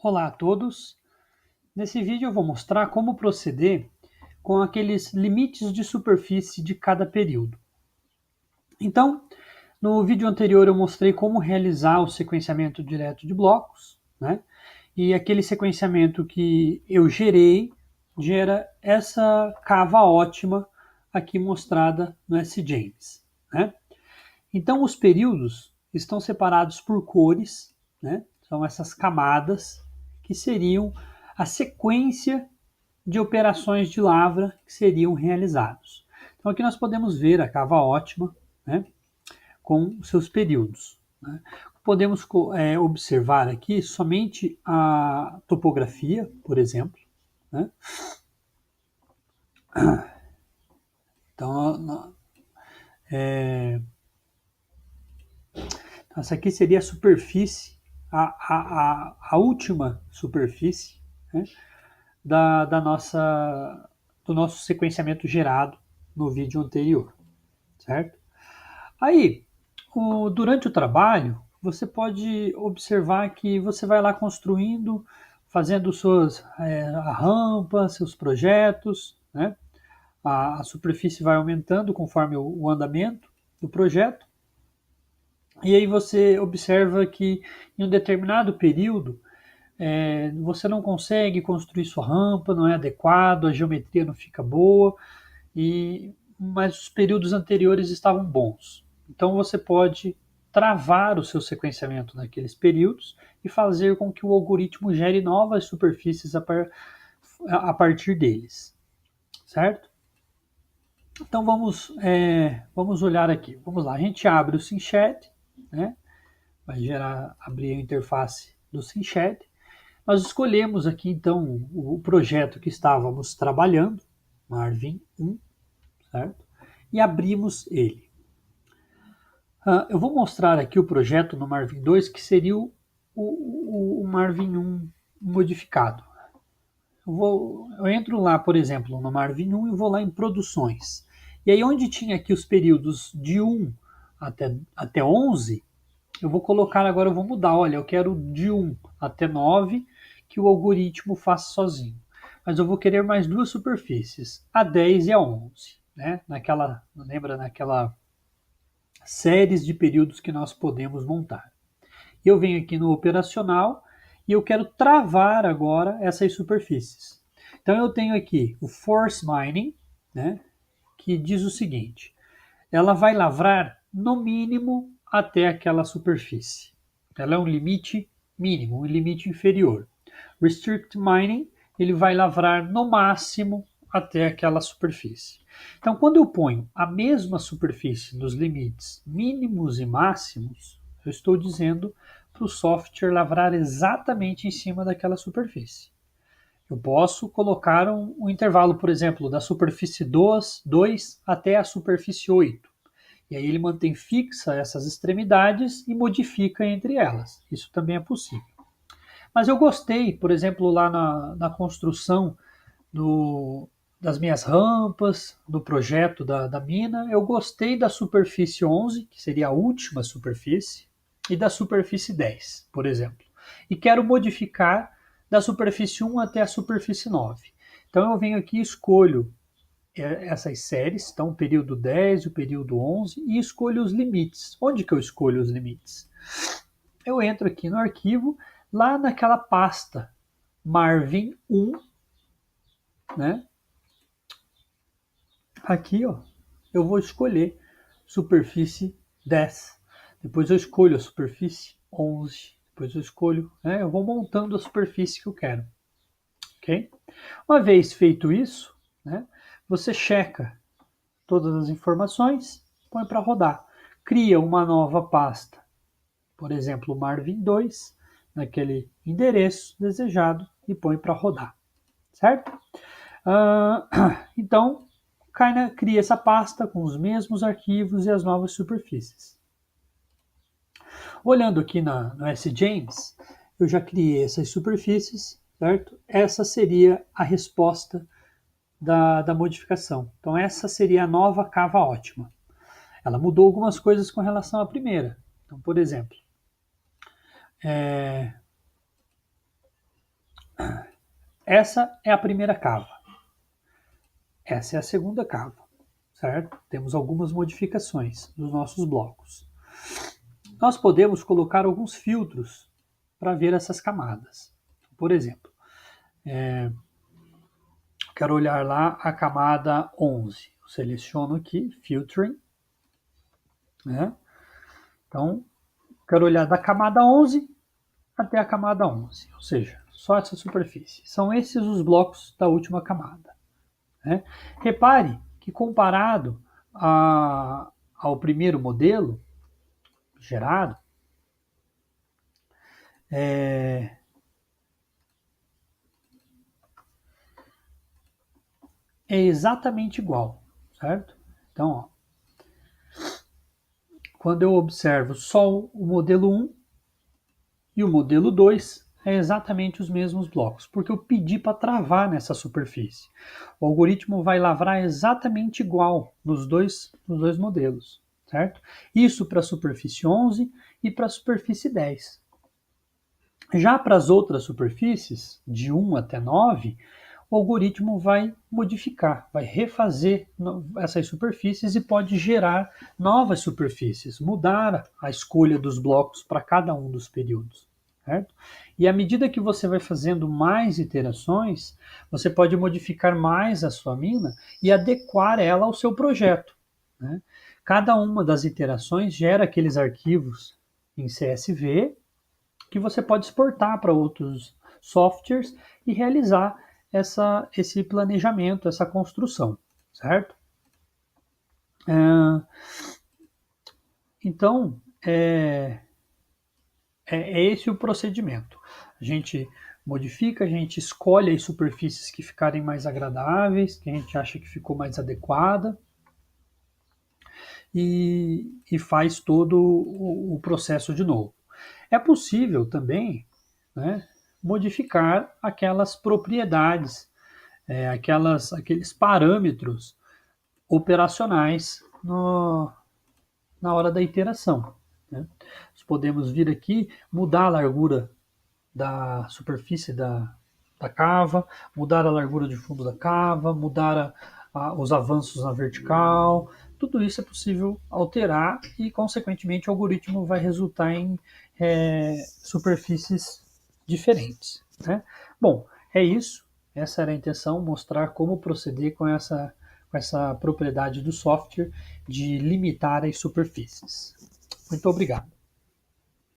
Olá a todos! Nesse vídeo eu vou mostrar como proceder com aqueles limites de superfície de cada período. Então, no vídeo anterior eu mostrei como realizar o sequenciamento direto de blocos, né? E aquele sequenciamento que eu gerei gera essa cava ótima aqui mostrada no SJames, né? Então os períodos estão separados por cores, né? São essas camadas que seriam a sequência de operações de lavra que seriam realizados. Então aqui nós podemos ver a cava ótima, né, com seus períodos, né. Podemos observar aqui somente a topografia, por exemplo, né. Então, essa aqui seria a superfície, a última superfície, né, do nosso sequenciamento gerado no vídeo anterior, certo? Aí, durante o trabalho, você pode observar que você vai lá construindo, fazendo a rampa, seus projetos, né? A superfície vai aumentando conforme o andamento do projeto. E aí você observa que em um determinado período você não consegue construir sua rampa, não é adequado, a geometria não fica boa, mas os períodos anteriores estavam bons. Então você pode travar o seu sequenciamento naqueles períodos e fazer com que o algoritmo gere novas superfícies a partir deles, certo? Então vamos olhar aqui. Vamos lá, a gente abre o SimChat, né? Vai abrir a interface do SimChat. Nós escolhemos aqui então o projeto que estávamos trabalhando, Marvin 1, certo? E abrimos ele. Eu vou mostrar aqui o projeto no Marvin 2, que seria o Marvin 1 modificado. Eu entro lá, por exemplo, no Marvin 1 e vou lá em produções. E aí onde tinha aqui os períodos de 1 até 11, eu vou colocar agora, eu vou mudar. Olha, eu quero de 1 até 9 que o algoritmo faça sozinho. Mas eu vou querer mais duas superfícies, a 10 e a 11. Né? Lembra naquela séries de períodos que nós podemos montar. Eu venho aqui no operacional e eu quero travar agora essas superfícies. Então eu tenho aqui o force mining, né, que diz o seguinte: ela vai lavrar no mínimo até aquela superfície. Ela é um limite mínimo, um limite inferior. Restrict mining, ele vai lavrar no máximo até aquela superfície. Então, quando eu ponho a mesma superfície nos limites mínimos e máximos, eu estou dizendo para o software lavrar exatamente em cima daquela superfície. Eu posso colocar um intervalo, por exemplo, da superfície 2 até a superfície 8. E aí ele mantém fixa essas extremidades e modifica entre elas. Isso também é possível. Mas eu gostei, por exemplo, lá na construção das minhas rampas, do projeto da mina, eu gostei da superfície 11, que seria a última superfície, e da superfície 10, por exemplo. E quero modificar da superfície 1 até a superfície 9. Então eu venho aqui e escolho essas séries, então o período 10 e o período 11, e escolho os limites. Onde que eu escolho os limites? Eu entro aqui no arquivo, lá naquela pasta Marvin 1, né? Aqui, ó, eu vou escolher superfície 10. Depois eu escolho a superfície 11. Depois eu escolho, né? Eu vou montando a superfície que eu quero. Ok? Uma vez feito isso, né? Você checa todas as informações, põe para rodar. Cria uma nova pasta, por exemplo, Marvin 2, naquele endereço desejado e põe para rodar, certo? Então, cria essa pasta com os mesmos arquivos e as novas superfícies. Olhando aqui no SJames, eu já criei essas superfícies, certo? Essa seria a resposta da modificação. Então, essa seria a nova cava ótima. Ela mudou algumas coisas com relação à primeira. Então, por exemplo, Essa é a primeira cava. Essa é a segunda cava, certo? Temos algumas modificações nos nossos blocos. Nós podemos colocar alguns filtros para ver essas camadas. Por exemplo, quero olhar lá a camada 11. Eu seleciono aqui, Filtering, né? Então, quero olhar da camada 11 até a camada 11, ou seja, só essa superfície. São esses os blocos da última camada. Né? Repare que comparado ao primeiro modelo gerado, é exatamente igual, certo? Então, ó, quando eu observo só o modelo 1 e o modelo 2, é exatamente os mesmos blocos, porque eu pedi para travar nessa superfície. O algoritmo vai lavrar exatamente igual nos dois modelos, certo? Isso para a superfície 11 e para a superfície 10. Já para as outras superfícies, de 1 até 9, o algoritmo vai modificar, vai refazer essas superfícies e pode gerar novas superfícies, mudar a escolha dos blocos para cada um dos períodos. Certo? E à medida que você vai fazendo mais iterações, você pode modificar mais a sua mina e adequar ela ao seu projeto. Né? Cada uma das iterações gera aqueles arquivos em CSV que você pode exportar para outros softwares e realizar esse planejamento, essa construção, certo? Então, é esse o procedimento. A gente modifica, a gente escolhe as superfícies que ficarem mais agradáveis, que a gente acha que ficou mais adequada, e faz todo o processo de novo. É possível também, né, modificar aquelas propriedades, aqueles parâmetros operacionais na hora da iteração. Né? Nós podemos vir aqui, mudar a largura da superfície da cava, mudar a largura de fundo da cava, mudar os avanços na vertical. Tudo isso é possível alterar e, consequentemente, o algoritmo vai resultar em superfícies diferentes. Né? Bom, é isso. Essa era a intenção, mostrar como proceder com essa propriedade do software de limitar as superfícies. Muito obrigado.